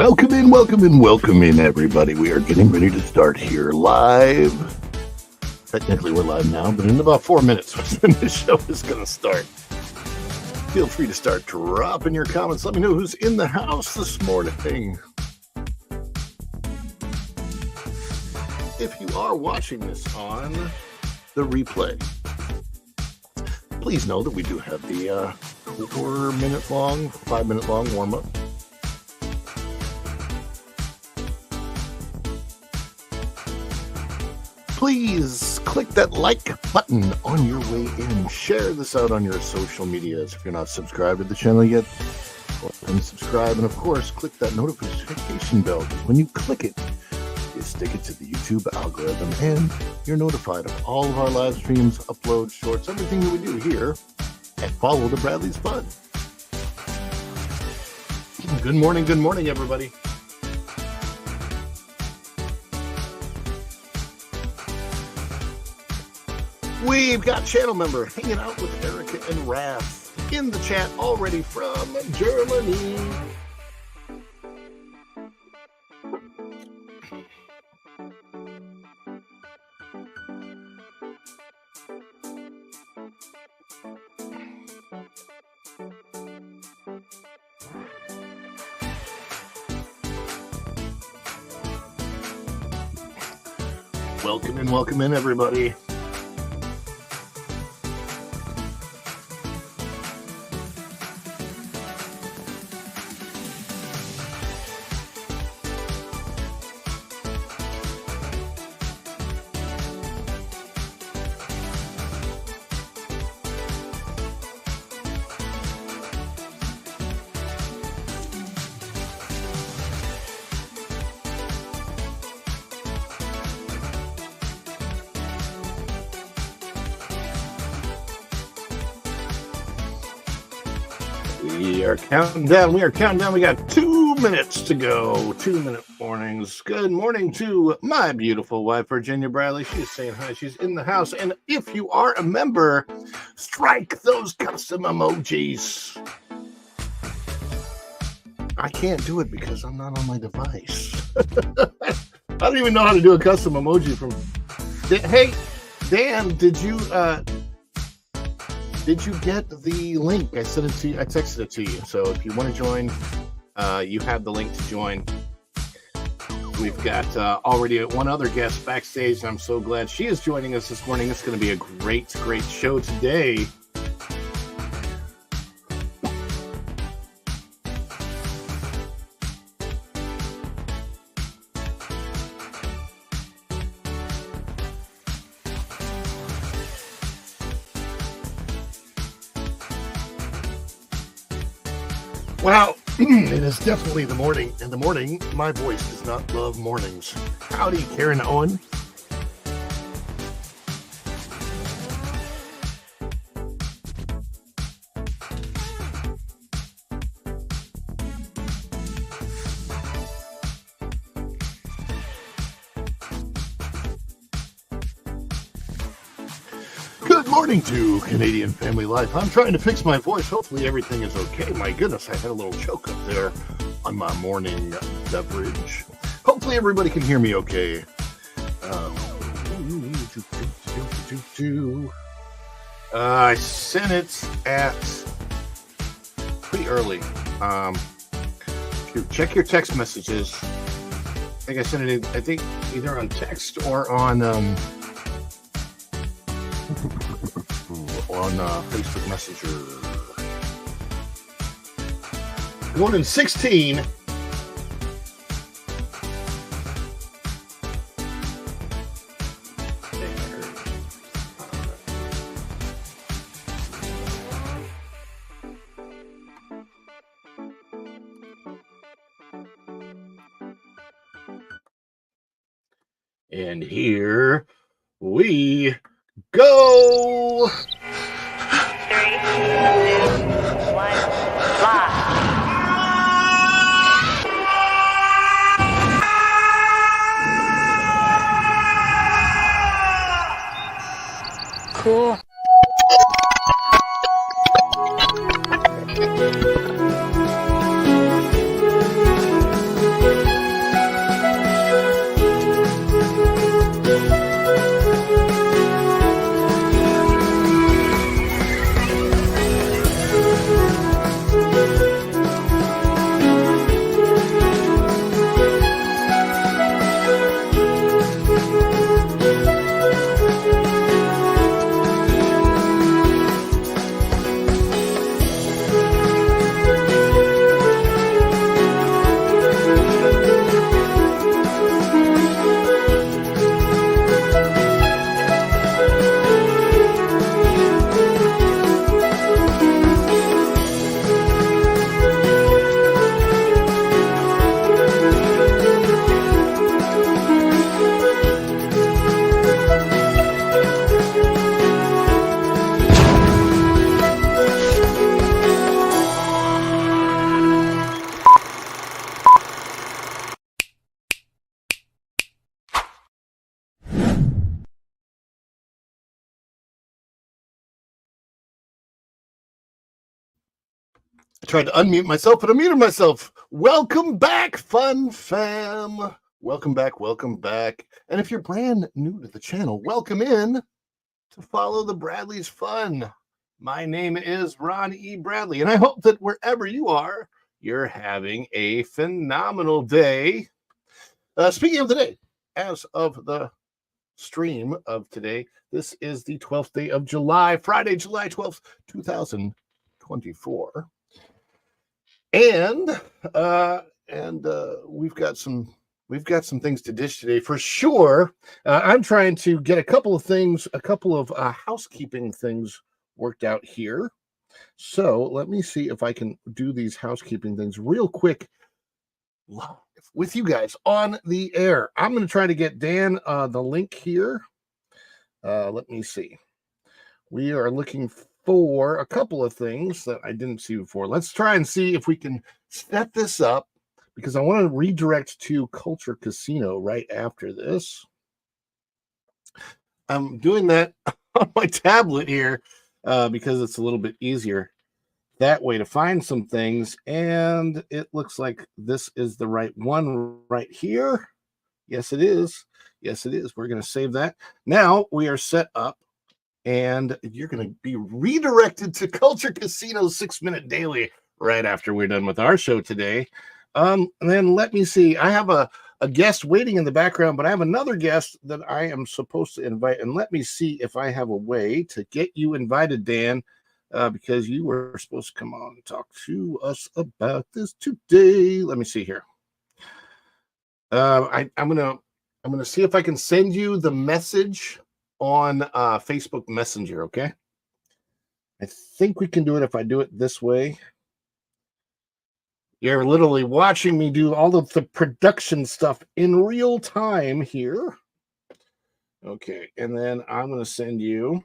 Welcome in, everybody. We are getting ready to start here live. Technically, we're live now, but in about 4 minutes, when the show is going to start. Feel free to start dropping your comments. Let me know who's in the house this morning. If you are watching this on the replay, please know that we do have the 5-minute long warm-up. Please click that like button on your way in. Share this out on your social medias. If you're not subscribed to the channel yet, go ahead and subscribe. And of course, click that notification bell. When you click it, you stick it to the YouTube algorithm and you're notified of all of our live streams, uploads, shorts, everything that we do here at Follow the Bradley's Fun. Good morning, everybody. We've got channel member hanging out with Erica and Raph in the chat already from Germany. Welcome in, everybody. We are counting down. We got 2 minutes to go. 2-minute mornings. Good morning to my beautiful wife, Virginia Bradley. She's saying hi. She's in the house. And if you are a member, strike those custom emojis. I can't do it because I'm not on my device. I don't even know how to do a custom emoji from... Hey, Dan, did you get the link? I sent it to you. I texted it to you. So if you want to join, you have the link to join. We've got already one other guest backstage, and I'm so glad she is joining us this morning. It's going to be a great show today. Well, it is definitely the morning. In the morning, my voice does not love mornings. Howdy, Karen Owen. Good morning to Canadian Family Life. I'm trying to fix my voice. Hopefully everything is okay. My goodness, I had a little choke up there on my morning beverage. Hopefully everybody can hear me okay. I sent it at pretty early. Check your text messages. I think I sent it, either on text or on Facebook Messenger. Going in 16. And here we go. 3, 2, 1, fly. Cool. I tried to unmute myself, but I muted myself. Welcome back, fun fam. Welcome back, welcome back. And if you're brand new to the channel, welcome in to Follow the Bradley's Fun. My name is Ron E. Bradley, and I hope that wherever you are, you're having a phenomenal day. Speaking of the day, as of the stream of today, this is the 12th day of July, Friday, July 12th, 2024. And we've got some things to dish today for sure. I'm trying to get a couple of housekeeping things worked out here. So let me see if I can do these housekeeping things real quick with you guys on the air. I'm going to try to get Dan the link here. Let me see. We are looking for a couple of things that I didn't see before. Let's try and see if we can set this up, because I want to redirect to Culture Casino right after this. I'm doing that on my tablet here because it's a little bit easier that way to find some things. And it looks like this is the right one right here. Yes, it is. Yes, it is. We're going to save that. Now we are set up. And you're going to be redirected to Culture Casino's 6-Minute Daily right after we're done with our show today. And then let me see. I have a guest waiting in the background, but I have another guest that I am supposed to invite. And let me see if I have a way to get you invited, Dan, because you were supposed to come on and talk to us about this today. Let me see here. I'm gonna see if I can send you the message on Facebook Messenger, okay? I think we can do it if I do it this way. You're literally watching me do all of the production stuff in real time here. Okay, and then I'm going to send you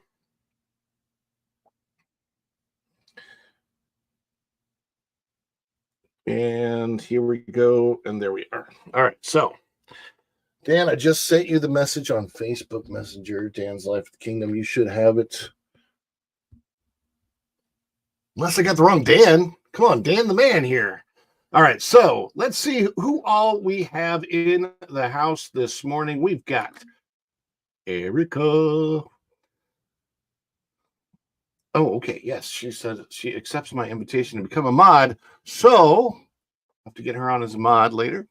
and here we go, and there we are. All right, so Dan, I just sent you the message on Facebook Messenger, Dan's Life at the Kingdom. You should have it. Unless I got the wrong Dan. Come on, Dan the man here. All right, so let's see who all we have in the house this morning. We've got Erica. Oh, okay, yes, she said she accepts my invitation to become a mod. So I'll have to get her on as a mod later.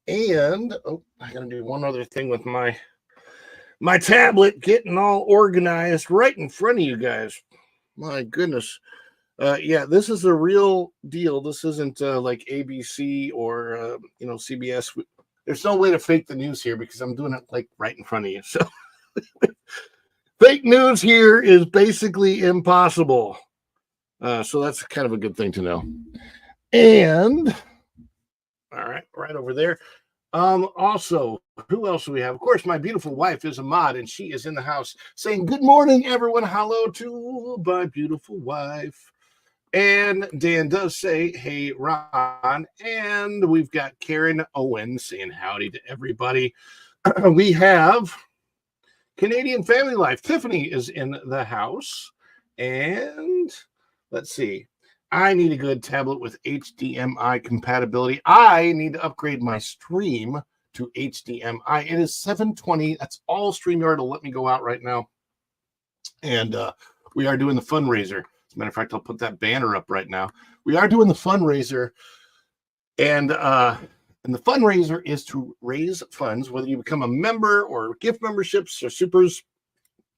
And I gotta do one other thing with my tablet, getting all organized right in front of you guys. My goodness. Yeah, this is a real deal. This isn't like ABC or CBS. There's no way to fake the news here because I'm doing it like right in front of you. So fake news here is basically impossible. So that's kind of a good thing to know. And all right over there. Also, who else do we have? Of course, my beautiful wife is a mod, and she is in the house saying, "Good morning, everyone. Hello to my beautiful wife." And Dan does say, "Hey, Ron." And we've got Karen Owen saying howdy to everybody. We have Canadian Family Life. Tiffany is in the house. And let's see. I need a good tablet with HDMI compatibility. I need to upgrade my stream to HDMI. It is 720. That's all StreamYard will let me go out right now. And we are doing the fundraiser. As a matter of fact, I'll put that banner up right now. We are doing the fundraiser. And the fundraiser is to raise funds, whether you become a member or gift memberships or supers.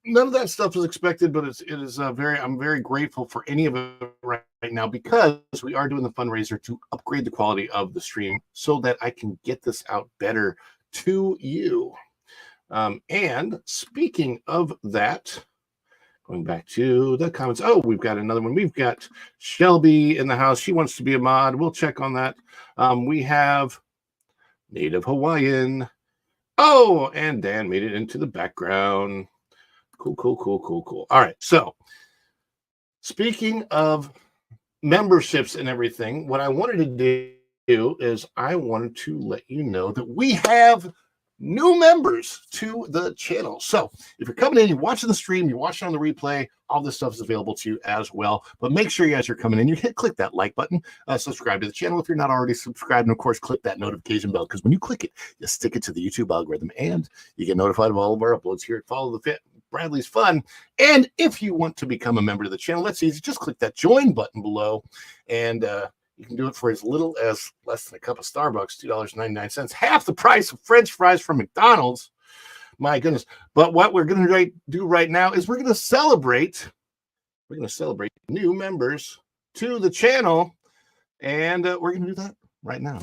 None of that stuff is expected, but I'm very grateful for any of it right now because we are doing the fundraiser to upgrade the quality of the stream so that I can get this out better to you. And speaking of that, going back to the comments. Oh, we've got another one. We've got Shelby in the house. She wants to be a mod. We'll check on that. We have Native Hawaiian. Oh, and Dan made it into the background. Cool. All right. So speaking of memberships and everything, what I wanted to do is I wanted to let you know that we have new members to the channel. So if you're coming in, you're watching the stream, you're watching on the replay, all this stuff is available to you as well. But make sure you guys are coming in, you click that like button, subscribe to the channel if you're not already subscribed, and of course click that notification bell, because when you click it, you stick it to the YouTube algorithm and you get notified of all of our uploads here at Follow the Fit Bradley's Fun. And if you want to become a member of the channel, that's easy. Just click that join button below, and you can do it for as little as less than a cup of Starbucks, $2.99, half the price of French fries from McDonald's. My goodness. But what we're going to do right now is we're going to celebrate new members to the channel, and we're going to do that right now.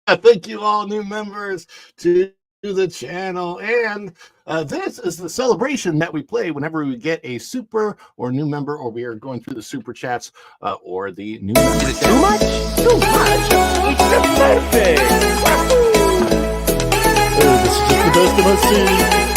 Thank you all new members to the channel, and this is the celebration that we play whenever we get a super or new member, or we are going through the super chats or the new members. Too much? Too much? It's the birthday! Oh, this is just the best of us.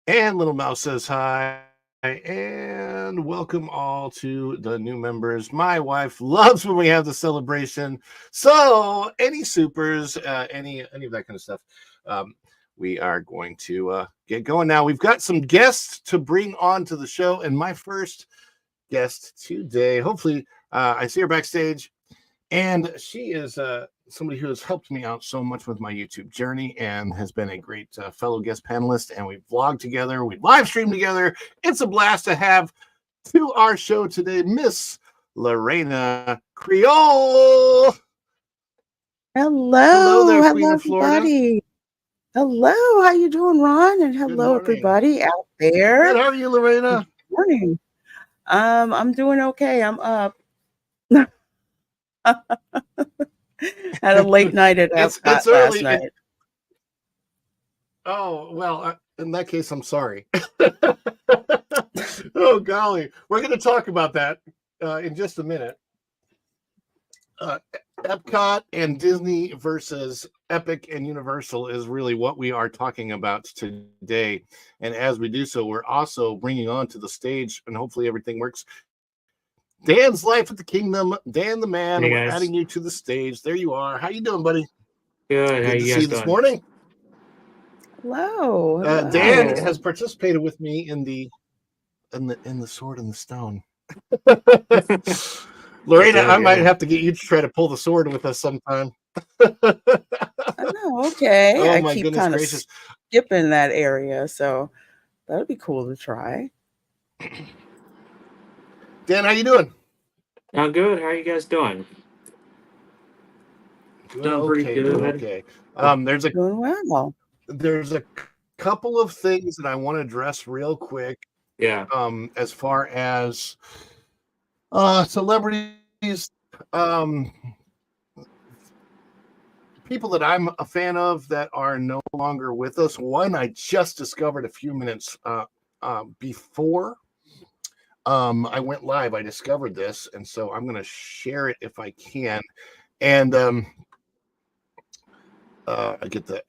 And Little Mouse says hi, and welcome all to the new members. My wife loves when we have the celebration. So any supers, any of that kind of stuff, we are going to get going now. We've got some guests to bring on to the show, and my first guest today, hopefully I see her backstage, and she is somebody who has helped me out so much with my YouTube journey and has been a great fellow guest panelist. And we vlog together, we live stream together. It's a blast to have to our show today, Miss Lorena Creole. Hello there, hello, Queen of Florida. everybody. Hello, how you doing, Ron? And hello, everybody out there. Good, how are you, Lorena? Good morning. I'm doing okay. I'm up. Had a late night at Epcot last night. Oh, well, in that case, I'm sorry. Oh, golly. We're going to talk about that in just a minute. Epcot and Disney versus Epic and Universal is really what we are talking about today. And as we do so, we're also bringing on to the stage, and hopefully everything works, Dan's Life at the Kingdom. Dan the Man, we're adding you to the stage. There you are. How you doing, buddy? Good. Good to see you this morning. Hello. Dan has participated with me in the Sword and the Stone. Lorena, I might have to get you to try to pull the sword with us sometime. Oh, okay. Oh, I my keep goodness kind of gracious. skipping that area, so that'd be cool to try. Dan, how you doing? I'm good. How are you guys doing? Doing pretty good. Doing okay. Doing well. There's a couple of things that I want to address real quick. Yeah. As far as celebrities, people that I'm a fan of that are no longer with us. One I just discovered a few minutes before I went live. I discovered this, and so I'm going to share it if I can. And I get the.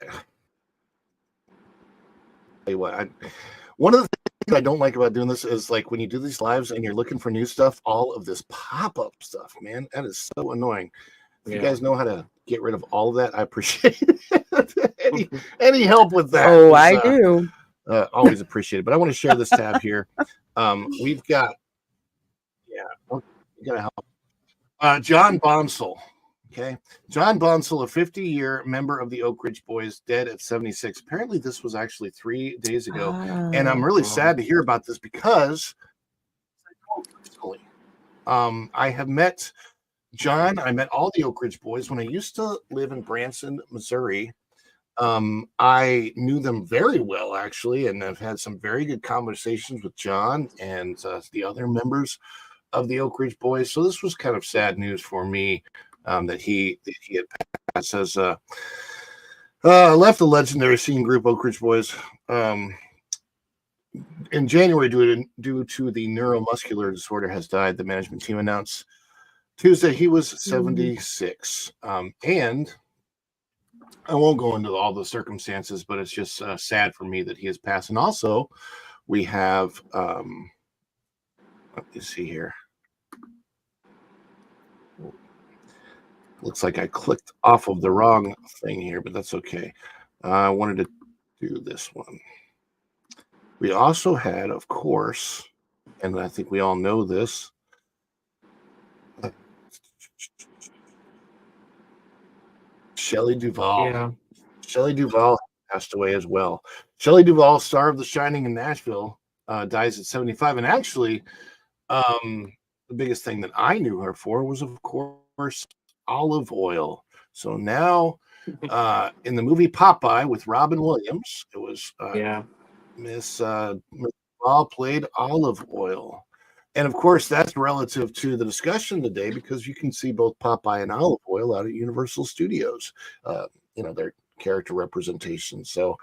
Tell you what, one of the things I don't like about doing this is like when you do these lives and you're looking for new stuff, all of this pop-up stuff, man, that is so annoying. If you guys know how to get rid of all of that, I appreciate it. any help with that. Oh, I do. Always appreciate it. But I want to share this tab here. We've got, we gotta help. John Bonsall. Okay. John Bonsall, a 50-year member of the Oak Ridge Boys, dead at 76. Apparently, this was actually 3 days ago. And I'm really sad to hear about this because I have met John. I met all the Oak Ridge Boys when I used to live in Branson, Missouri. I knew them very well, actually, and I've had some very good conversations with John and the other members of the Oak Ridge Boys. So this was kind of sad news for me that he had passed. Says left the legendary singing group Oak Ridge Boys in January due to the neuromuscular disorder has died. The management team announced Tuesday he was 76, and I won't go into all the circumstances, but it's just sad for me that he has passed. And also, we have let me see here. Looks like I clicked off of the wrong thing here, but that's okay. I wanted to do this one. We also had, of course, and I think we all know this, Shelley Duvall. Yeah. Shelley Duvall passed away as well. Shelley Duvall, star of The Shining in Nashville, dies at 75. And actually, the biggest thing that I knew her for was, of course, olive oil. So now, in the movie Popeye with Robin Williams, it was Miss Duvall played olive oil. And of course, that's relative to the discussion today because you can see both Popeye and olive oil out at Universal Studios. Their character representation. So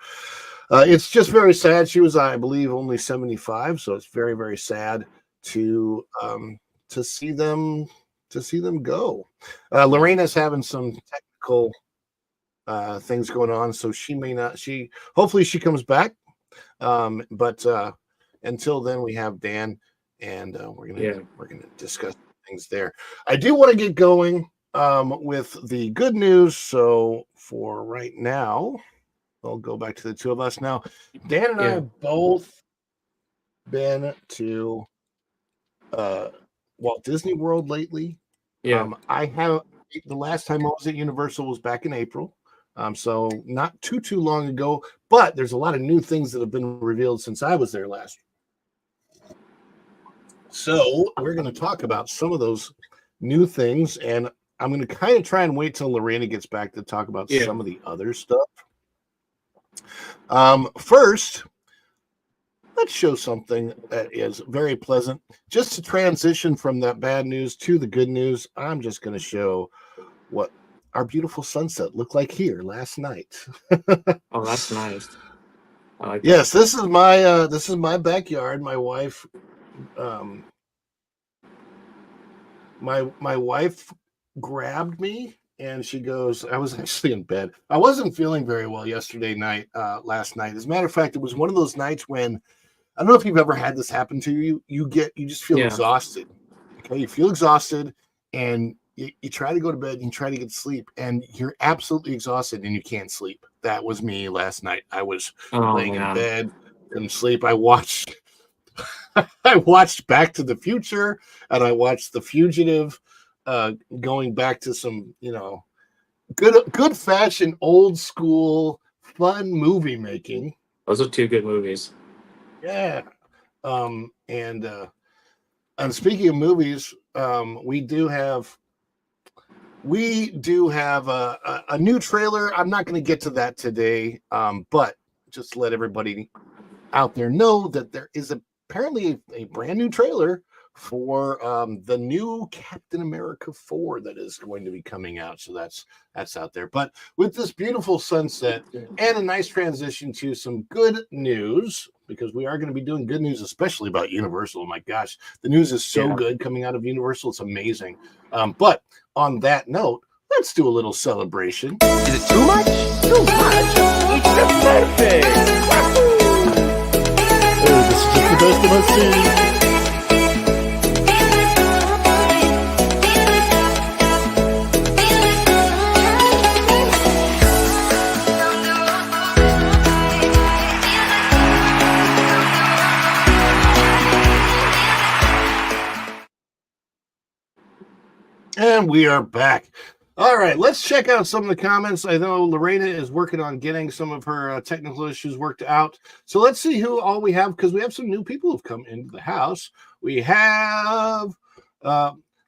it's just very sad. She was, I believe, only 75. So it's very, very sad to see them go. Lorena's having some technical things going on, so she may not. Hopefully she comes back. But until then, we have Dan. And we're gonna discuss things there. I do want to get going with the good news. So for right now, I'll go back to the two of us now. Dan and I have both been to Walt Disney World lately. I have. The last time I was at Universal was back in April. So not too long ago. But there's a lot of new things that have been revealed since I was there last year. So we're going to talk about some of those new things, and I'm going to kind of try and wait till Lorena gets back to talk about some of the other stuff. First, let's show something that is very pleasant. Just to transition from that bad news to the good news, I'm just going to show what our beautiful sunset looked like here last night. Oh, that's nice. I like yes, this is my backyard. My wife. My wife grabbed me and she goes, I was actually in bed. I wasn't feeling very well last night. As a matter of fact, it was one of those nights when, I don't know if you've ever had this happen to you. You just feel exhausted. Okay. You feel exhausted and you try to go to bed and you try to get sleep and you're absolutely exhausted and you can't sleep. That was me last night. I was laying in bed, couldn't sleep. I watched Back to the Future and I watched The Fugitive, going back to some, good fashioned, old school, fun movie making. Those are two good movies. Yeah. And speaking of movies, we do have a new trailer. I'm not going to get to that today, but just let everybody out there know that there is apparently a brand new trailer for the new Captain America 4 that is going to be coming out. So that's out there. But with this beautiful sunset and a nice transition to some good news, because we are going to be doing good news, especially about Universal. Oh my gosh, the news is so good coming out of Universal. It's amazing. But on that note, let's do a little celebration. Is it too much? Too much? It's the birthday! This is just the best of us. And we are back. All right, let's check out some of the comments. I know Lorena is working on getting some of her technical issues worked out. So let's see who all we have, because we have some new people who've come into the house. We have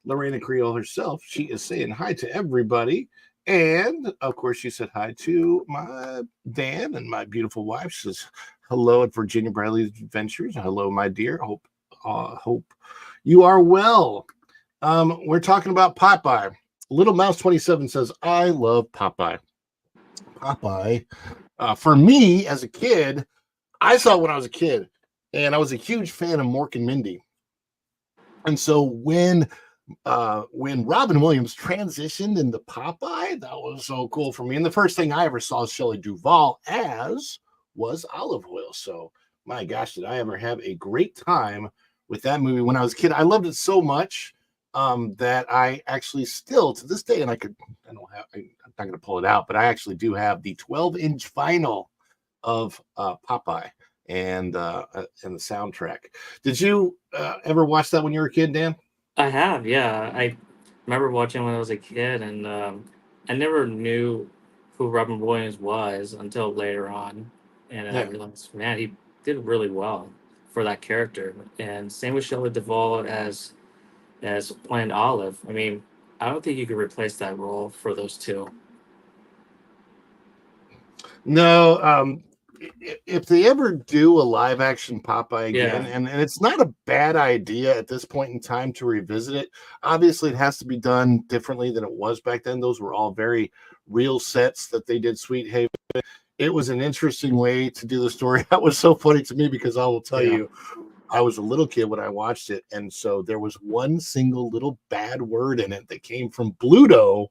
Lorena Creole herself. She is saying hi to everybody. And of course, she said hi to my Dan and my beautiful wife. She says hello at Virginia Bradley Adventures. Hello, my dear. Hope you are well. We're talking about Popeye. Little Mouse 27 says, I love Popeye. Popeye. For me, as a kid, I saw it when I was a kid, and I was a huge fan of Mork and Mindy. And so when Robin Williams transitioned into Popeye, that was so cool for me. And the first thing I ever saw Shelley Duvall as was Olive Oil. So my gosh, did I ever have a great time with that movie when I was a kid. I loved it so much that I actually still to this day, and I'm not going to pull it out, but I actually do have the 12-inch vinyl of Popeye and the soundtrack. Did you ever watch that when you were a kid, Dan? I have, yeah. I remember watching when I was a kid, and I never knew who Robin Williams was until later on, and I realized, man, he did really well for that character. And same with Shelley Duvall as playing Olive. I mean, I don't think you could replace that role for those two. No, if they ever do a live action Popeye again, Yeah. and it's not a bad idea at this point in time to revisit it. Obviously, it has to be done differently than it was back then. Those were all very real sets that they did Sweet Haven. It was an interesting way to do the story. That was so funny to me because I will tell you, I was a little kid when I watched it, and so there was one single little bad word in it that came from Bluto,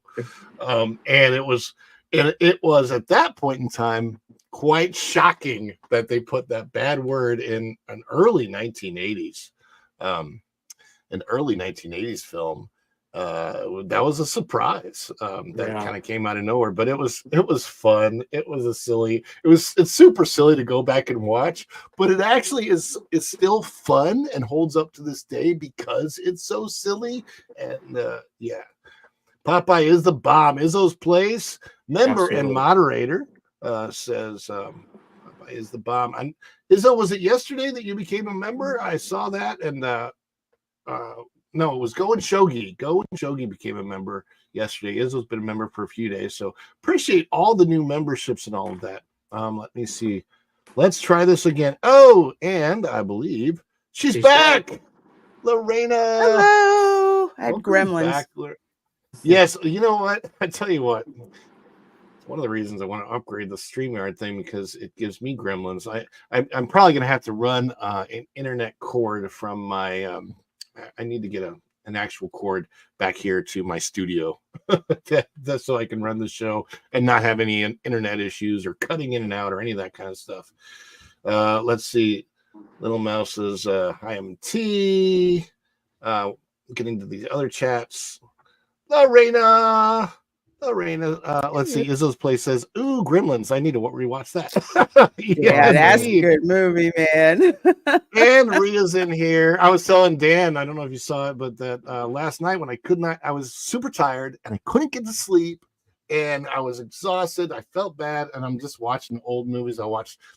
and it was at that point in time quite shocking that they put that bad word in an early 1980s film. That was a surprise that kind of came out of nowhere, but it was fun. It's super silly to go back and watch, but it actually is still fun and holds up to this day because it's so silly. And Popeye is the bomb. Izzo's Place member and moderator says Popeye is the bomb. Izzo, was it yesterday that you became a member? I saw that, and no, it was Go and Shogi. Go and Shogi became a member yesterday. Izzo's been a member for a few days, so appreciate all the new memberships and all of that. Let me see. Let's try this again. Oh, and I believe she's back. Lorena. Hello. I had gremlins. Back. Yes, you know what? I tell you what. It's one of the reasons I want to upgrade the StreamYard thing because it gives me gremlins. I'm probably going to have to run an internet cord from my. I need to get an actual cord back here to my studio that's so I can run the show and not have any internet issues or cutting in and out or any of that kind of stuff. Let's see. Little Mouse's hi MT. Getting to these other chats. Lorena. Let's see. Izzo's Place says, "Ooh, Gremlins. I need to rewatch that." Yeah, that's a good movie, man. And Ria's in here. I was telling Dan, I don't know if you saw it, but that last night when I was super tired and I couldn't get to sleep and I was exhausted. I felt bad, and I'm just watching old movies.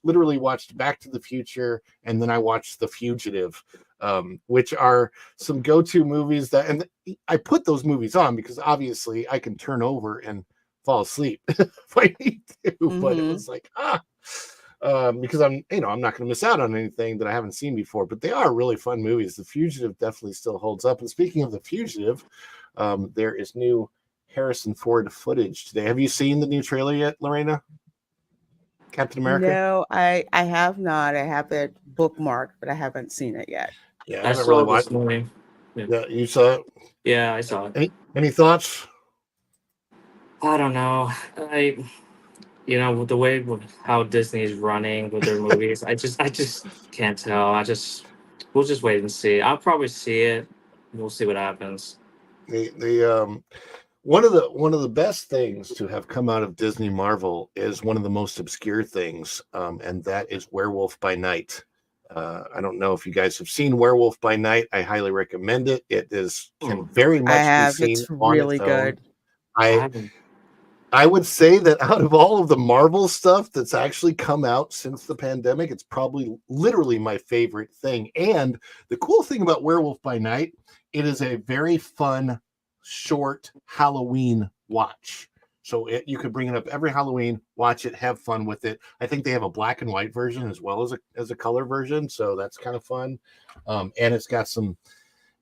Literally watched Back to the Future, and then I watched The Fugitive, which are some go-to movies and I put those movies on because obviously I can turn over and fall asleep if I need to. But it was like, because I'm not going to miss out on anything that I haven't seen before. But they are really fun movies. The Fugitive definitely still holds up. And speaking of The Fugitive, there is new Harrison Ford footage today. Have you seen the new trailer yet, Lorena? Captain America? No, I have not. I have it bookmarked, but I haven't seen it yet. Yeah, I saw it this morning. Yeah, you saw it? Yeah, I saw it. Any thoughts? I don't know. The way how Disney is running with their movies, I just can't tell. We'll just wait and see. I'll probably see it. We'll see what happens. One of the best things to have come out of Disney Marvel is one of the most obscure things, and that is Werewolf by Night. I don't know if you guys have seen Werewolf by Night. I highly recommend it. It can very much be seen. It's really good. I would say that out of all of the Marvel stuff that's actually come out since the pandemic, it's probably literally my favorite thing. And the cool thing about Werewolf by Night, it is a very fun, short Halloween watch. So you could bring it up every Halloween, watch it, have fun with it. I think they have a black and white version as well as a color version, so that's kind of fun. And it's got some.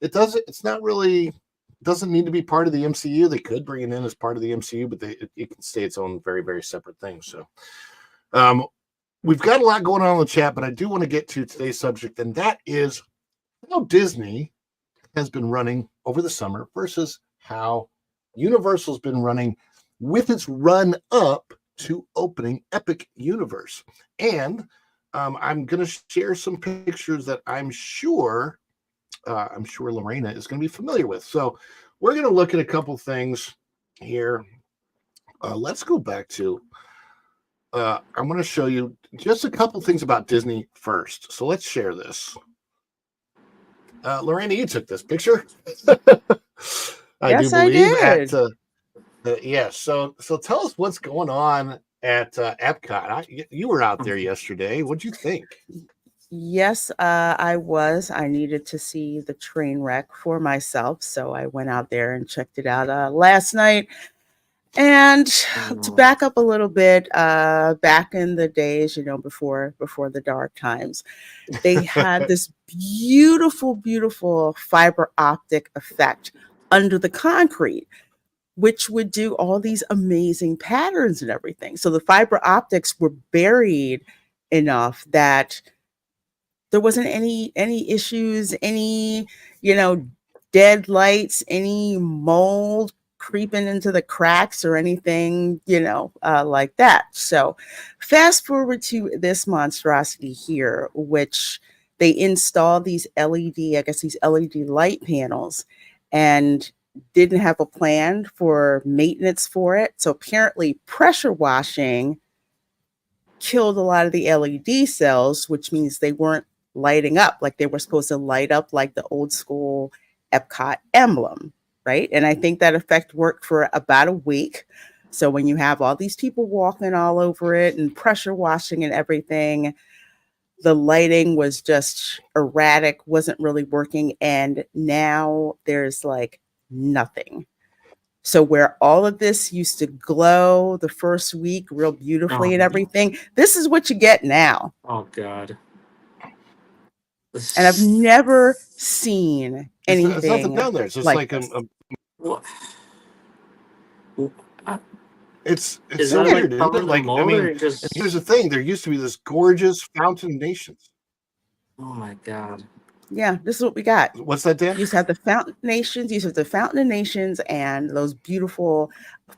It's not really doesn't need to be part of the MCU. They could bring it in as part of the MCU, but it can stay its own very, very separate thing. So, we've got a lot going on in the chat, but I do want to get to today's subject, and that is how Disney has been running over the summer versus how Universal's been running with its run up to opening Epic Universe. And I'm going to share some pictures that I'm sure Lorena is going to be familiar with. So we're going to look at a couple things here. Let's go back to, I'm going to show you just a couple things about Disney first. So let's share this. Lorena, you took this picture. Yes, I did. Yes. So tell us what's going on at Epcot. You were out there yesterday. What'd you think? Yes, I was. I needed to see the train wreck for myself, so I went out there and checked it out last night. And to back up a little bit, back in the days, before the dark times, they had this beautiful, beautiful fiber optic effect under the concrete, which would do all these amazing patterns and everything. So the fiber optics were buried enough that there wasn't any issues, any, dead lights, any mold creeping into the cracks or anything, like that. So fast forward to this monstrosity here, which they installed these these LED light panels, and didn't have a plan for maintenance for it. So apparently pressure washing killed a lot of the LED cells, which means they weren't lighting up like they were supposed to light up, like the old school Epcot emblem, right? And I think that effect worked for about a week. So when you have all these people walking all over it and pressure washing and everything, the lighting was just erratic, wasn't really working. And now there's like nothing. So where all of this used to glow the first week real beautifully and everything, this is what you get now. Oh, God. And I've never seen anything. There's nothing down there. It's just like What? It's so weird, isn't it? Like, I mean, here's the thing. There used to be this gorgeous Fountain Nations. Oh, my God. Yeah, this is what we got. What's that, Dan? You used to have the Fountain Nations, and those beautiful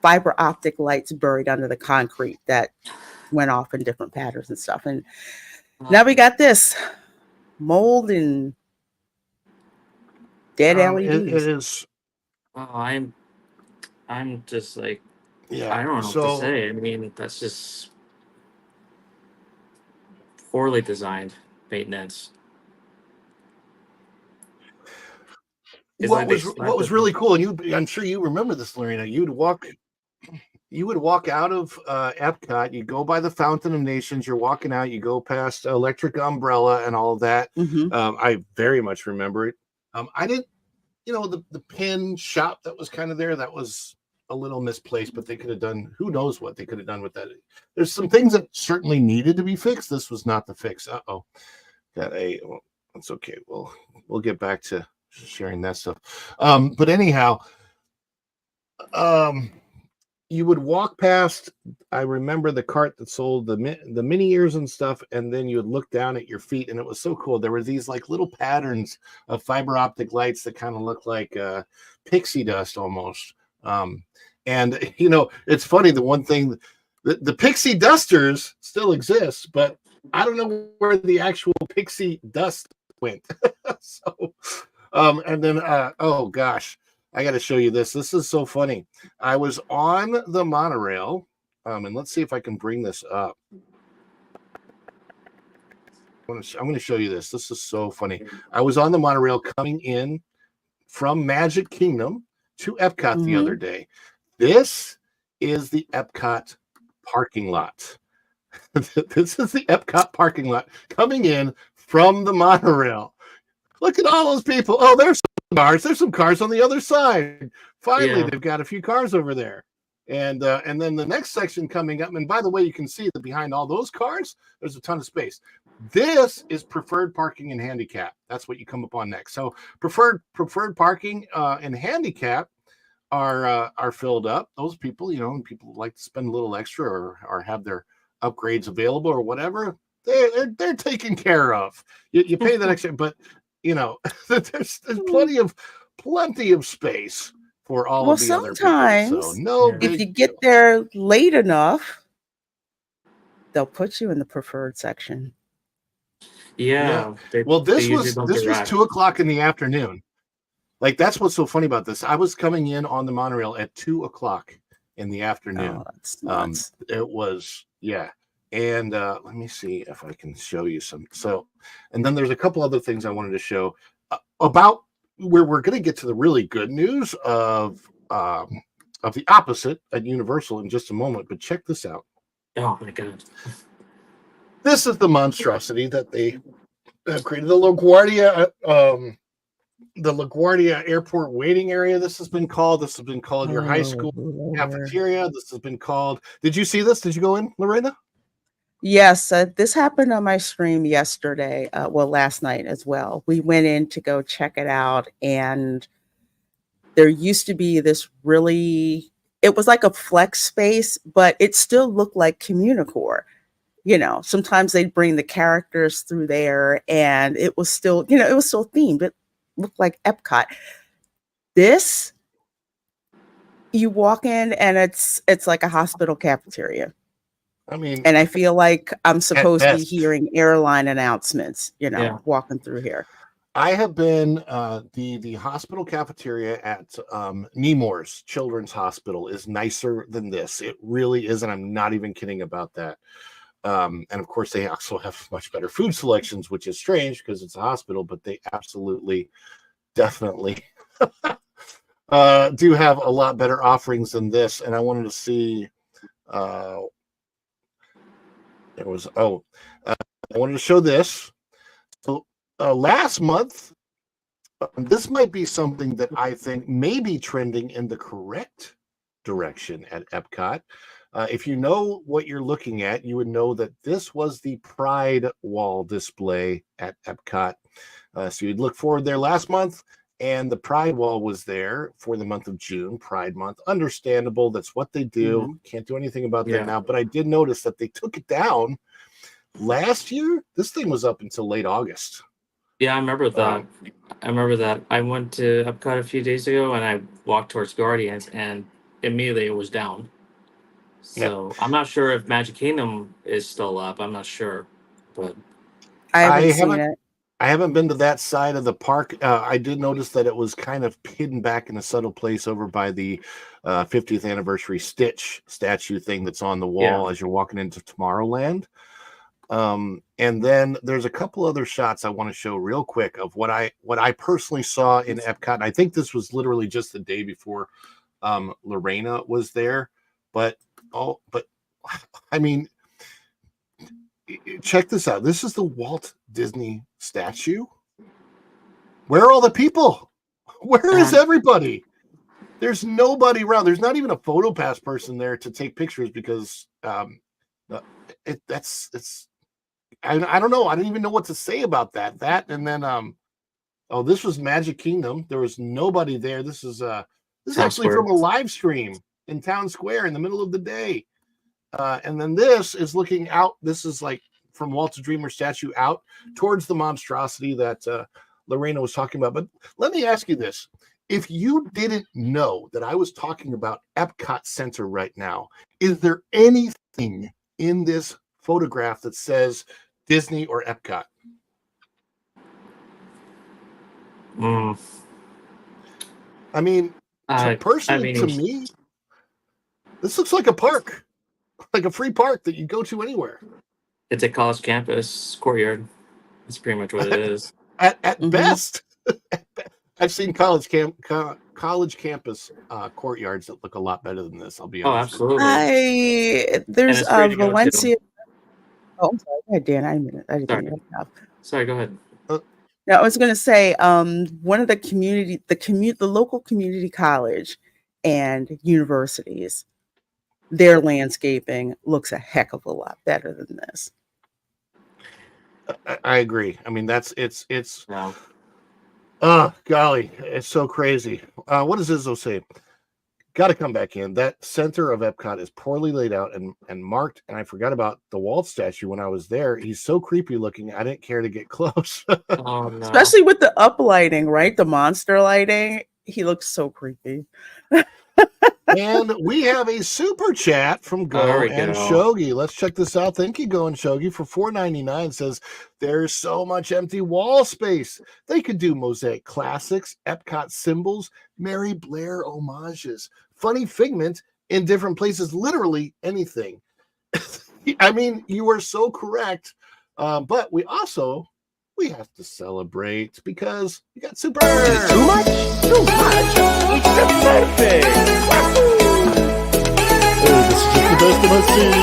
fiber optic lights buried under the concrete that went off in different patterns and stuff. And now we got this mold and dead LEDs. It is. Oh, I'm just like, yeah. I don't know what to say. I mean, that's just poorly designed maintenance. What was really cool, and I'm sure you remember this, Lorena. You would walk out of Epcot. You go by the Fountain of Nations. You're walking out. You go past Electric Umbrella and all of that. Mm-hmm. I very much remember it. I didn't, the pin shop that was kind of there. That was a little misplaced, but they could have done. Who knows what they could have done with that? There's some things that certainly needed to be fixed. This was not the fix. Well, that's okay. We'll get back to sharing that stuff. But anyhow, you would walk past, I remember the cart that sold the mini ears and stuff, and then you would look down at your feet, and it was so cool. There were these like little patterns of fiber optic lights that kind of looked like pixie dust almost. And it's funny, the one thing, the pixie dusters still exist, but I don't know where the actual pixie dust went. So and then oh gosh, I got to show you this. This is so funny. I was on the monorail, and let's see if I can bring this up. I'm going to show you this. This is so funny. I was on the monorail coming in from Magic Kingdom to Epcot the other day. This is the Epcot parking lot. This is the Epcot parking lot coming in from the monorail. Look at all those people. Oh, there's some cars. There's some cars on the other side. Finally, They've got a few cars over there. And then the next section coming up, and by the way, you can see that behind all those cars, there's a ton of space. This is preferred parking and handicap. That's what you come up on next. So preferred parking and handicap are filled up. Those people, and people like to spend a little extra or have their upgrades available or whatever, they're taken care of. You pay that extra, but there's plenty of space for all of the other people. So no Yeah. big if you get there late enough, they'll put you in the preferred section. Yeah. Well, they this usually was don't this get was wrapped. 2:00 in the afternoon. Like, that's what's so funny about this. I was coming in on the monorail at 2:00 in the afternoon. Oh, that's nuts. It was, yeah. And let me see if I can show you some. So, and then there's a couple other things I wanted to show about where we're going to get to the really good news of the opposite at Universal in just a moment. But check this out. Oh my god. This is the monstrosity that they created. The LaGuardia, Airport waiting area. This has been called your high school cafeteria. This has been called. Did you see this? Did you go in, Lorena? Yes, this happened on my stream yesterday. Last night as well. We went in to go check it out, and there used to be this it was like a flex space, but it still looked like Communicore. Sometimes they'd bring the characters through there, and it was still themed. It looked like Epcot. This, you walk in and it's like a hospital cafeteria. I mean, And I feel like I'm supposed to be best. hearing airline announcements, Yeah. walking through here. I have been the hospital cafeteria at Nemours Children's Hospital is nicer than this. It really is, and I'm not even kidding about that. And of course, they also have much better food selections, which is strange because it's a hospital, but they absolutely, definitely do have a lot better offerings than this. And I wanted to see. I wanted to show this. So last month, this might be something that I think may be trending in the correct direction at Epcot. If you know what you're looking at, you would know that this was the Pride Wall display at Epcot. So you'd look forward there last month, and the Pride Wall was there for the month of June, Pride Month. Understandable. That's what they do. Mhm. Can't do anything about Yeah. that now. But I did notice that they took it down last year. This thing was up until late August. Yeah, I remember that. I went to Epcot a few days ago and I walked towards Guardians and immediately it was down. So I'm not sure if Magic Kingdom is still up. I'm not sure. But I haven't I seen haven't- it. I haven't been to that side of the park. I did notice that it was kind of hidden back in a subtle place over by the 50th anniversary Stitch statue thing that's on the wall as you're walking into Tomorrowland. And then there's a couple other shots I want to show real quick of what I personally saw in Epcot. And I think this was literally just the day before Lorena was there. But I mean, check this out. This is the Walt Disney statue. Where are all the people? Where is everybody? There's nobody around. There's not even a PhotoPass person there to take pictures because I don't know. I don't even know what to say about that. That and then this was Magic Kingdom. There was nobody there. This is actually from a live stream in Town Square in the middle of the day. And then this is looking out. This is like from Walt's Dreamer statue out towards the monstrosity that Lorena was talking about. But let me ask you this. If you didn't know that I was talking about Epcot Center right now, is there anything in this photograph that says Disney or Epcot? I mean, to me, this looks like a park. Like a free park that you go to anywhere. It's a college campus courtyard. That's pretty much what it is. At best. I've seen college campus courtyards that look a lot better than this. I'll be honest. Oh, absolutely. There's Valencia. Oh, I'm sorry. Go ahead, Dan. I didn't Sorry. mean to. Sorry, go ahead. No, I was going to say one of the local community college and universities their landscaping looks a heck of a lot better than this. I agree. I mean, it's Yeah. golly, it's so crazy. What does Izzo say? Got to come back in. That center of Epcot is poorly laid out and marked. And I forgot about the Walt statue when I was there. He's so creepy looking. I didn't care to get close. Oh no. Especially with the up lighting, right? The monster lighting. He looks so creepy. And we have a super chat from Go There we and go. Shogi. Let's check this out. Thank you, Go and Shogi, for $4.99. Says there's so much empty wall space. They could do mosaic classics, Epcot symbols, Mary Blair homages, funny figment in different places, literally anything. I mean, you are so correct. But we have to celebrate because we got super. Too much? Too much. It's the perfect. This is just the best of us see.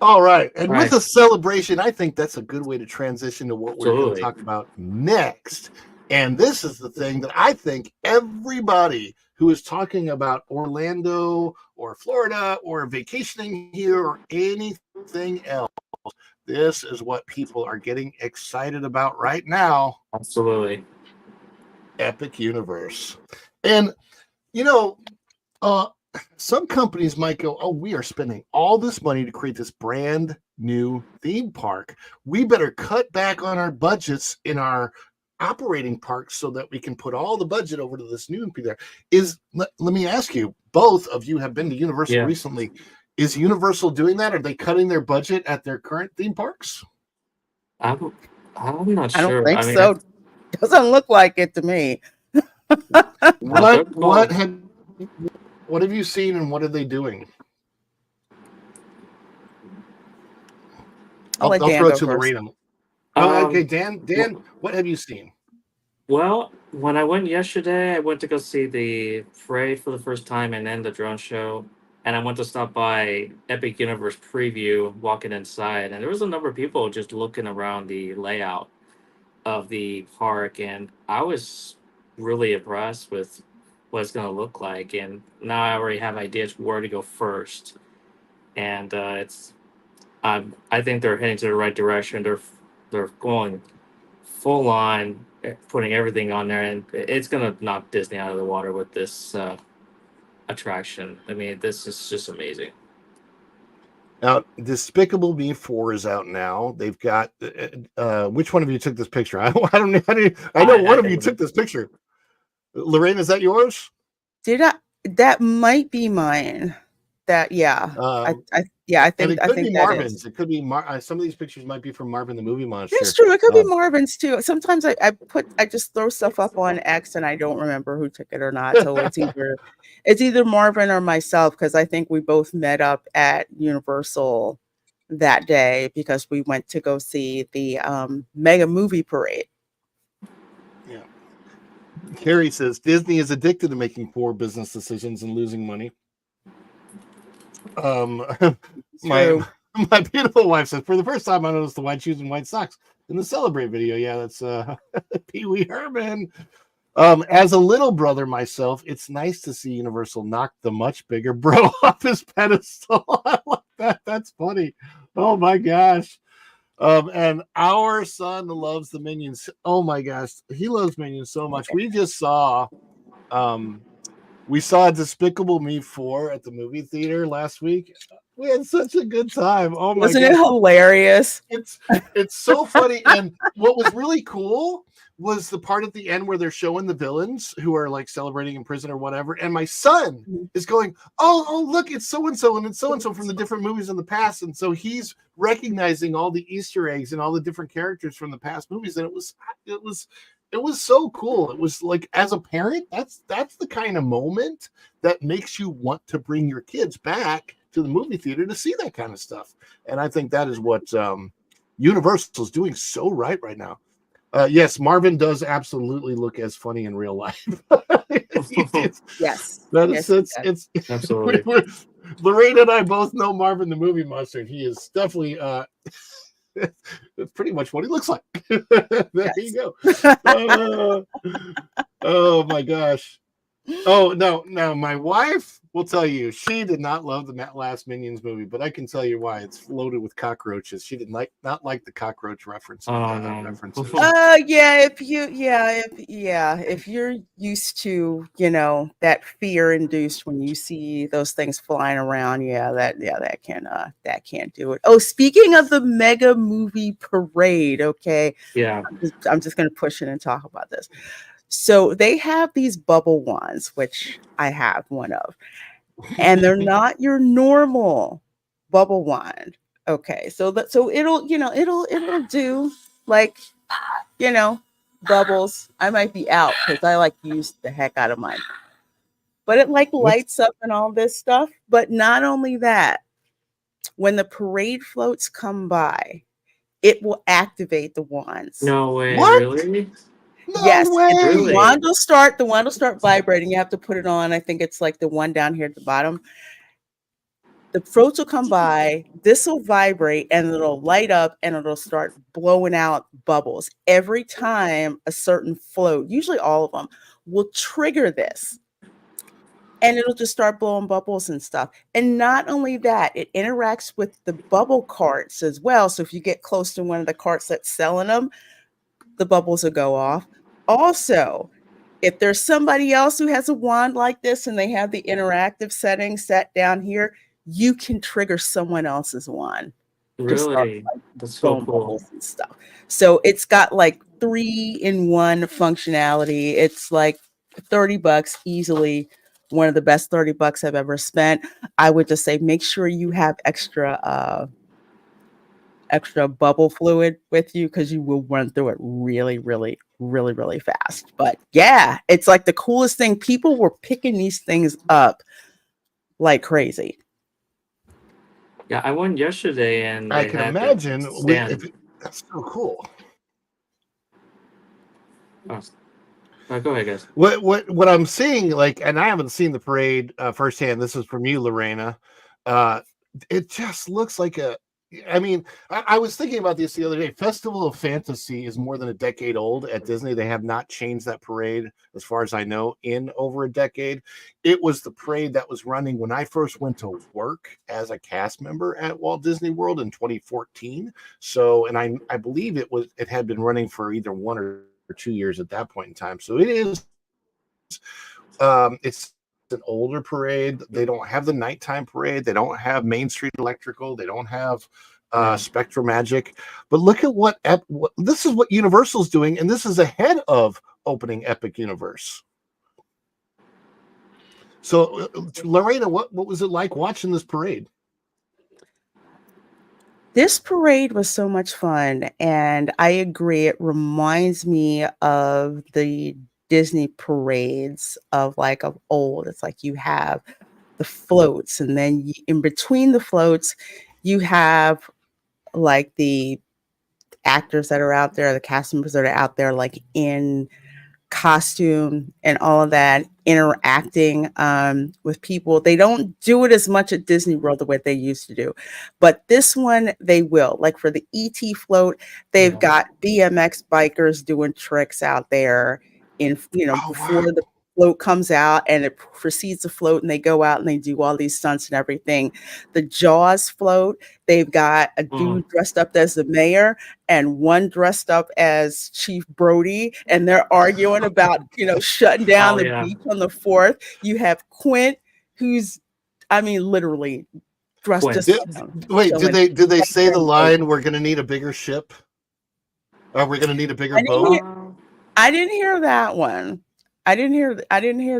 All right. And Right. with a celebration, I think that's a good way to transition to what we're going to Absolutely. talk about next. And this is the thing that I think everybody who is talking about Orlando or Florida or vacationing here or anything else, this is what people are getting excited about right now. Absolutely. Epic Universe. And, some companies might go, oh, we are spending all this money to create this brand new theme park. We better cut back on our budgets in our operating parks so that we can put all the budget over to this new thing there. Let me ask you, both of you have been to Universal recently. Is Universal doing that? Are they cutting their budget at their current theme parks? I'm not I sure. don't think I mean, so. Doesn't look like it to me. What have you seen and what are they doing? I'll let Dan throw it go to first. Lorena. Okay, Dan, what have you seen? Well, when I went yesterday, I went to go see the parade for the first time and then the drone show. And I went to stop by Epic Universe Preview, walking inside, and there was a number of people just looking around the layout of the park, and I was really impressed with what it's going to look like. And now I already have ideas where to go first, and I think they're heading to the right direction. They're going full on, putting everything on there, and it's going to knock Disney out of the water with this attraction. I mean, this is just amazing. Now, Despicable Me 4 is out now. They've got which one of you took this picture? I don't know. I know one of you took this picture. Lorraine, is that yours? Did I? That might be mine. That I think it could be that Marvin's. is. It could be some of these pictures might be from Marvin the Movie Monster. It's true. It could be Marvin's too. Sometimes I just throw stuff up on X and I don't remember who took it or not. So it's either Marvin or myself, because I think we both met up at Universal that day because we went to go see the mega movie parade. Yeah. Carrie says Disney is addicted to making poor business decisions and losing money. My beautiful wife says, for the first time I noticed the white shoes and white socks in the Celebrate video. Yeah, that's Pee Wee Herman. As a little brother myself, it's nice to see Universal knock the much bigger bro off his pedestal. I like that. That's funny. Oh my gosh. And our son loves the Minions. Oh my gosh, he loves Minions so much. We just saw Despicable Me 4 at the movie theater last week. We had such a good time. Oh my Wasn't it hilarious? It's so funny. And what was really cool was the part at the end where they're showing the villains who are like celebrating in prison or whatever. And my son is going, oh, look, it's so-and-so and it's so-and-so from the different movies in the past. And so he's recognizing all the Easter eggs and all the different characters from the past movies. And it was so cool. It was like, as a parent, that's the kind of moment that makes you want to bring your kids back to the movie theater to see that kind of stuff. And I think that is what Universal is doing so right now. Yes, Marvin does absolutely look as funny in real life. Yes. That is, Yes, he does. it's Absolutely. Lorraine and I both know Marvin the Movie Monster. He is definitely that's pretty much what he looks like. There you go. Uh, oh my gosh. Oh no, my wife will tell you she did not love the last Minions movie, but I can tell you why. It's loaded with cockroaches. She didn't not like the cockroach references. Oh, no. References. Yeah, if you're used to, that fear induced when you see those things flying around, that can't do it. Oh, speaking of the mega movie parade, okay, Yeah. I'm just gonna push it and talk about this. So they have these bubble wands, which I have one of, and they're not your normal bubble wand. Okay, so it'll do like bubbles. I might be out because I like use the heck out of mine. But it like lights up and all this stuff. But not only that, when the parade floats come by, it will activate the wands. No way, What? really? Yes, No way. Really? the wand will start vibrating. You have to put it on. I think it's like the one down here at the bottom. The floats will come by, this will vibrate and it'll light up and it'll start blowing out bubbles. Every time a certain float, usually all of them, will trigger this. And it'll just start blowing bubbles and stuff. And not only that, it interacts with the bubble carts as well. So if you get close to one of the carts that's selling them, the bubbles will go off. Also, if there's somebody else who has a wand like this and they have the interactive settings set down here, you can trigger someone else's wand. Really? That's so Blowing cool. bubbles and stuff. So it's got like 3-in-1 functionality. It's like $30 easily. One of the best $30 I've ever spent. I would just say make sure you have extra bubble fluid with you because you will run through it really, really, really, really fast. But yeah, it's like the coolest thing. People were picking these things up like crazy. Yeah, I went yesterday and I they can had imagine. the stand. That's so cool. Go ahead, guys. What I'm seeing, like, and I haven't seen the parade firsthand. This is from you, Lorena. It just looks like I mean, I was thinking about this the other day. Festival of Fantasy is more than a decade old at Disney. They have not changed that parade, as far as I know, in over a decade. It was the parade that was running when I first went to work as a cast member at Walt Disney World in 2014. So, and I believe it had been running for either 1 or 2 years at that point in time. So it is. It's an older parade. They don't have the nighttime parade. They don't have Main Street Electrical. They don't have Spectrum Magic. But look at what this is what Universal's doing, and this is ahead of opening Epic Universe. So, Lorena, what was it like watching this parade? This parade was so much fun, and I agree. It reminds me of the Disney parades of old. It's like you have the floats, and then in between the floats, you have like the actors that are out there, the cast members that are out there, like in costume and all of that, interacting with people. They don't do it as much at Disney World the way they used to do, but this one they will. Like for the ET float, they've got BMX bikers doing tricks out there before the float comes out, and it proceeds to float, and they go out and they do all these stunts and everything. The Jaws float, they've got a dude dressed up as the mayor and one dressed up as Chief Brody, and they're arguing about shutting down the beach on the 4th. You have Quint, who's literally dressed as wait, did they say the line, "We're gonna need a bigger ship"? Or we're gonna need a bigger boat? I didn't hear that one. I didn't hear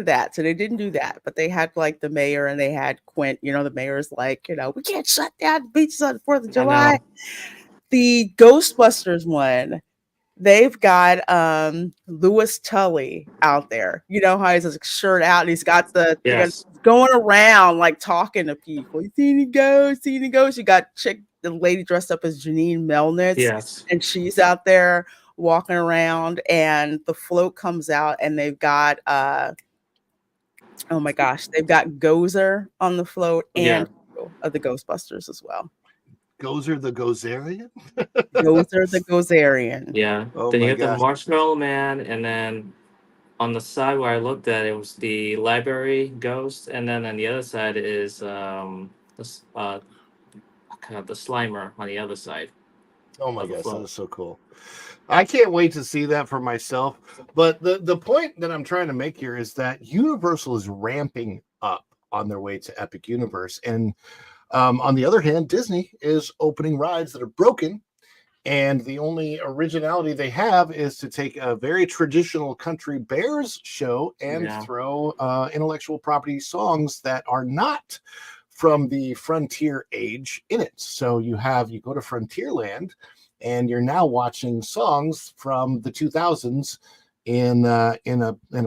that. So they didn't do that, but they had like the mayor and they had Quint. The mayor's like, we can't shut down beaches on the 4th of July. The Ghostbusters one, they've got Louis Tully out there. You know how he's his shirt out and he's got going around like talking to people. You seen any ghosts? Seen any ghosts? You got the lady dressed up as Janine Melnitz. Yes. And she's out there walking around, and the float comes out, and they've got Oh my gosh, they've got Gozer on the float Yeah. and two of the Ghostbusters as well. Gozer the Gozerian? Gozer the Gozerian. Yeah. Oh Then you my have the gosh. Marshmallow Man, and then on the side where I looked at it was the library ghost, and then on the other side is this kind of the Slimer on the other side Oh my of the gosh, that float. is so cool. I can't wait to see that for myself. But the point that I'm trying to make here is that Universal is ramping up on their way to Epic Universe. And on the other hand, Disney is opening rides that are broken. And the only originality they have is to take a very traditional Country Bears show and Yeah. throw intellectual property songs that are not from the Frontier age in it. So you go to Frontierland, and you're now watching songs from the 2000s in a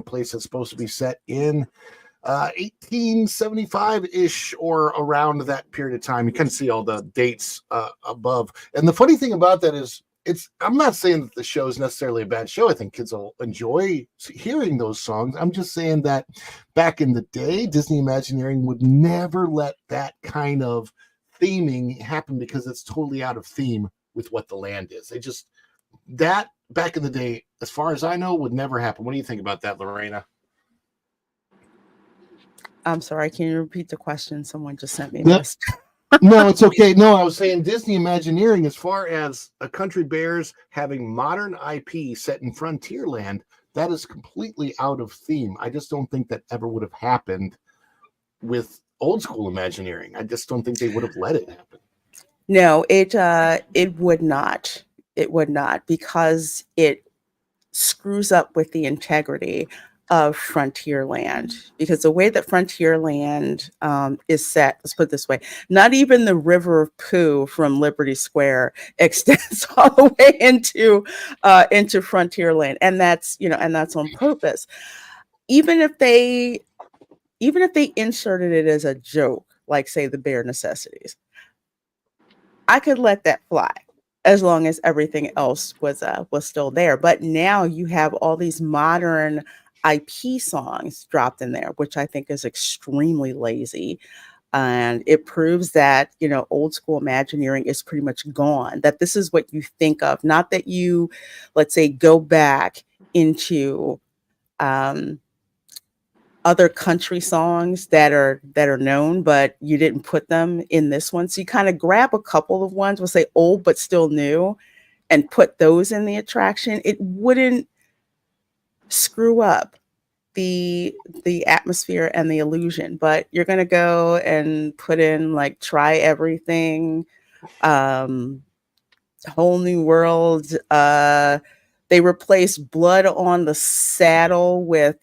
place that's supposed to be set in 1875-ish or around that period of time. You can see all the dates above. And the funny thing about that is I'm not saying that the show is necessarily a bad show. I think kids will enjoy hearing those songs. I'm just saying that back in the day, Disney Imagineering would never let that kind of theming happen because it's totally out of theme with what the land is. That back in the day, as far as I know, would never happen. What do you think about that, Lorena? I'm sorry, can you repeat the question? Someone just sent me a No, message. no, it's okay. No, I was saying Disney Imagineering, as far as a Country Bears having modern IP set in Frontierland, that is completely out of theme. I just don't think that ever would have happened with old school Imagineering. I just don't think they would have let it happen. No, it would not. It would not, because it screws up with the integrity of Frontierland. Because the way that Frontierland is set, let's put it this way, not even the River of Pooh from Liberty Square extends all the way into Frontierland, and that's on purpose. Even if they inserted it as a joke, like say the bare necessities, I could let that fly as long as everything else was still there. But now you have all these modern IP songs dropped in there, which I think is extremely lazy. And it proves that, old school Imagineering is pretty much gone, that this is what you think of, not that you, let's say, go back into other country songs that are known, but you didn't put them in this one. So you kind of grab a couple of ones, we'll say old but still new, and put those in the attraction. It wouldn't screw up the atmosphere and the illusion. But you're gonna go and put in like Try Everything, Whole New World. They replaced Blood on the Saddle with,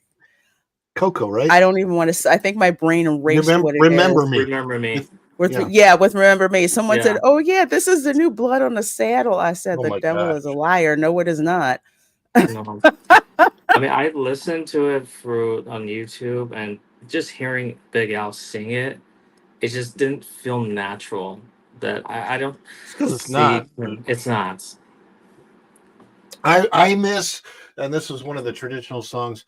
Coco, right? I don't even want to. I think my brain erased what it Remember is. me. Remember me. With Yeah. with Remember Me. Someone said, Yeah. "Oh yeah, this is the new Blood on the Saddle." I said, Oh "The my devil gosh. is a liar. No, it is not." No. I mean, I listened to it on YouTube, and just hearing Big Al sing it, it just didn't feel natural. That I don't It's because it's see. not. It's not. I miss, and this was one of the traditional songs.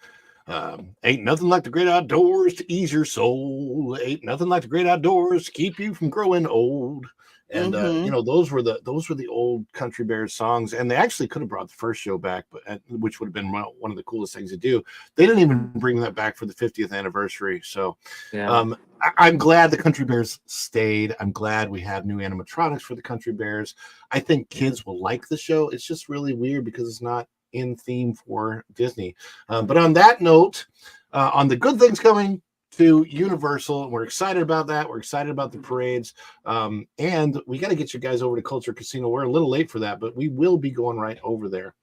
Ain't nothing like the great outdoors to ease your soul. Ain't nothing like the great outdoors to keep you from growing old. And Mm-hmm. those were the old Country Bears songs, and they actually could have brought the first show back, but which would have been one of the coolest things to do. They didn't even bring that back for the 50th anniversary. So Yeah. I'm glad the Country Bears stayed. I'm glad we have new animatronics for the Country Bears. I think kids will like the show. It's just really weird because it's not in theme for Disney. But on that note, on the good things coming to Universal, we're excited about that. We're excited about the parades. And we got to get you guys over to Culture Casino. We're a little late for that, but we will be going right over there.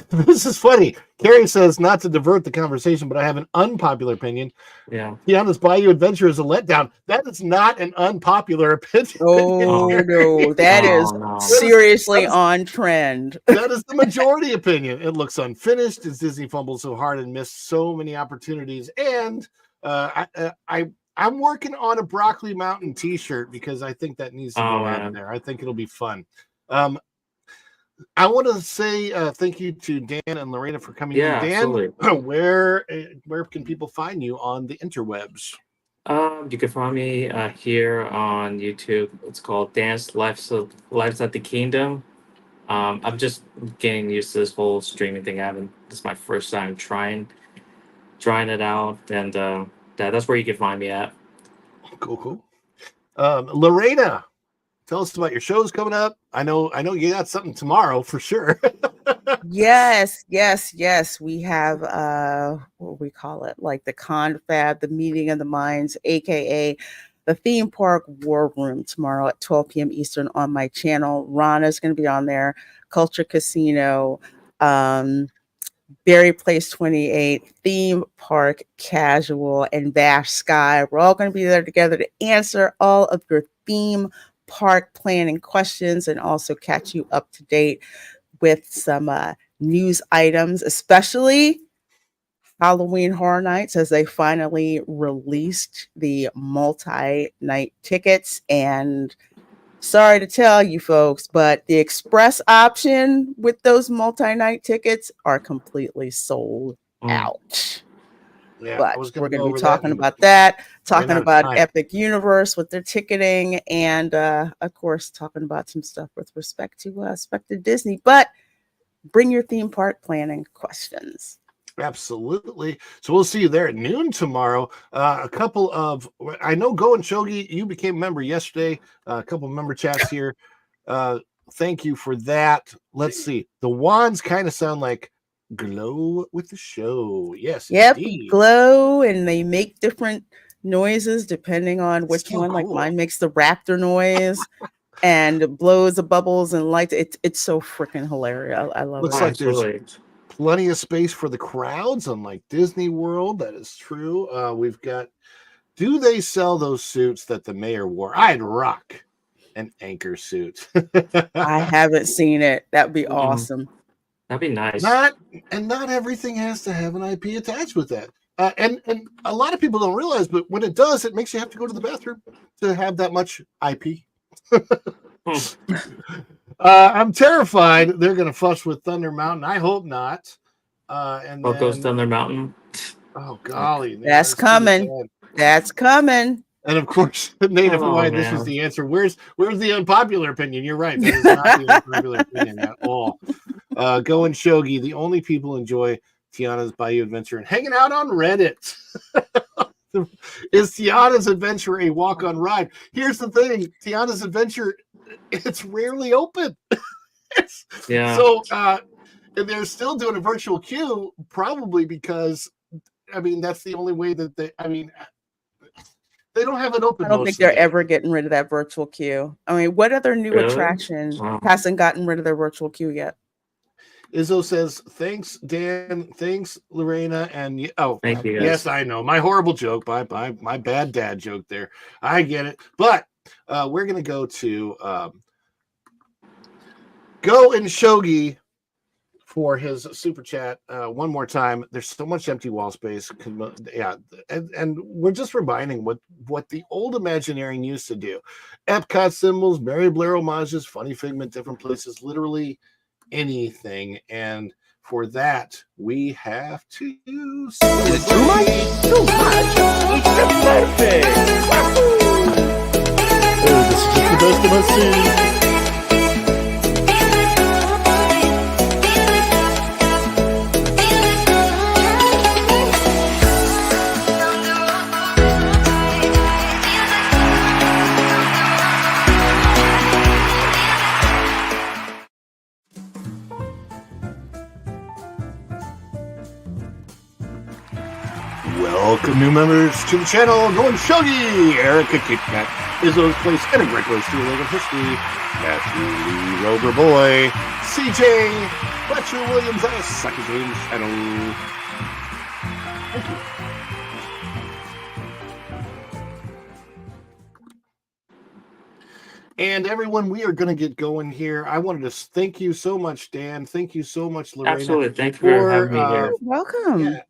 This is funny. Carrie says, not to divert the conversation, but I have an unpopular opinion. Yeah. Tiana's Bayou Adventure is a letdown. That is not an unpopular opinion. Oh no, that is No. seriously on trend. That is the majority opinion. It looks unfinished as Disney fumbled so hard and missed so many opportunities. And I'm working on a Broccoli Mountain T-shirt because I think that needs to Oh go out man. there. I think it'll be fun. I want to say thank you to Dan and Lorena for coming in. Yeah, Dan, absolutely. where can people find you on the interwebs? You can find me here on YouTube. It's called Dance Lives at the Kingdom. I'm just getting used to this whole streaming thing. I haven't. This is my first time trying it out, and that's where you can find me at. Cool. Lorena, tell us about your shows coming up. I know you got something tomorrow for sure. Yes, yes, yes. We have what we call it, like the confab, the meeting of the minds, aka the theme park war room tomorrow at 12 p.m. Eastern on my channel. Rana's gonna be on there, Culture Casino, um, Berry Place 28, Theme Park Casual, and Bash Sky. We're all gonna be there together to answer all of your theme park planning questions and also catch you up to date with some news items, especially Halloween Horror Nights, as they finally released the multi-night tickets. And sorry to tell you folks, but the express option with those multi-night tickets are completely sold Mm. out. Yeah, But I was we're going to going go to be over that. talking about that, Ran talking out of about time. Epic Universe with their ticketing, and of course, talking about some stuff with respect to Disney. But bring your theme park planning questions. Absolutely. So we'll see you there at noon tomorrow. A couple of, I know Go and Shogi, you became a member yesterday. A couple of member chats here. Thank you for that. Let's see. The wands kind of sound like glow with the show. Yes, Yep, indeed. glow, and they make different noises depending on which So one. Like cool. mine makes the raptor noise and blows the bubbles and lights. It's so freaking hilarious. I love Looks it. like there's Absolutely. plenty of space for the crowds, unlike Disney World. That is true. We've got, do they sell those suits that the mayor wore? I'd rock an anchor suit. I haven't seen it. That'd be Mm. awesome. That'd be nice. not everything has to have an IP attached with that. And a lot of people don't realize, but when it does, it makes you have to go to the bathroom to have that much IP. I'm terrified they're going to fuss with Thunder Mountain. I hope not. And What goes then, Thunder Mountain? oh golly, man, That's it's gonna be coming. bad. That's coming. And of course, Native Oh, Hawaiian, this was man. the answer. Where's the unpopular opinion? You're right. That is not the unpopular opinion at all. Go and Shogi, the only people enjoy Tiana's Bayou Adventure and hanging out on Reddit. Is Tiana's Adventure a walk-on ride? Here's the thing. Tiana's Adventure, it's rarely open. Yeah. So and they're still doing a virtual queue, probably because, I mean, that's the only way that they don't have it open. I don't think they're ever getting rid of that virtual queue. I mean, what other new Really? attraction Wow. hasn't gotten rid of their virtual queue yet? Izzo says, thanks, Dan. Thanks, Lorena. And Thank you, guys. yes, I know. My horrible joke. My bad dad joke there. I get it. But we're going to go to Go and Shogi for his super chat one more time. There's so much empty wall space. Yeah, and we're just reminding what the old Imagineering used to do. Epcot symbols, Mary Blair homages, Funny Figment, different places, literally anything. And for that, we have to. Is it too much? Too much. It's perfect. Oh, this is just the best of us. Welcome, new members, to the channel. Going Shogi, Erica Kit Kat, Izzo's Place, and a Great Place to Live in History. Matthew Lee, Rover Boy, CJ, Fletcher Williams, and Sucker James Channel. Thank you. And everyone, we are going to get going here. I wanted to thank you so much, Dan. Thank you so much, Lorena. Absolutely. Thank you for having me here. Welcome. Yeah,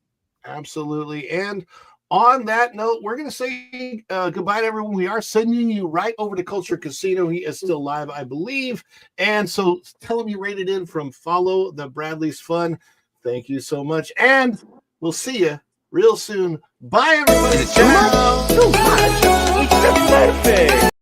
absolutely. And on that note, we're going to say goodbye to everyone. We are sending you right over to Culture Casino. He is still live, I believe. And so tell him you rated in from Follow the Bradley's Fun. Thank you so much. And we'll see you real soon. Bye, everybody. Too much. It's perfect.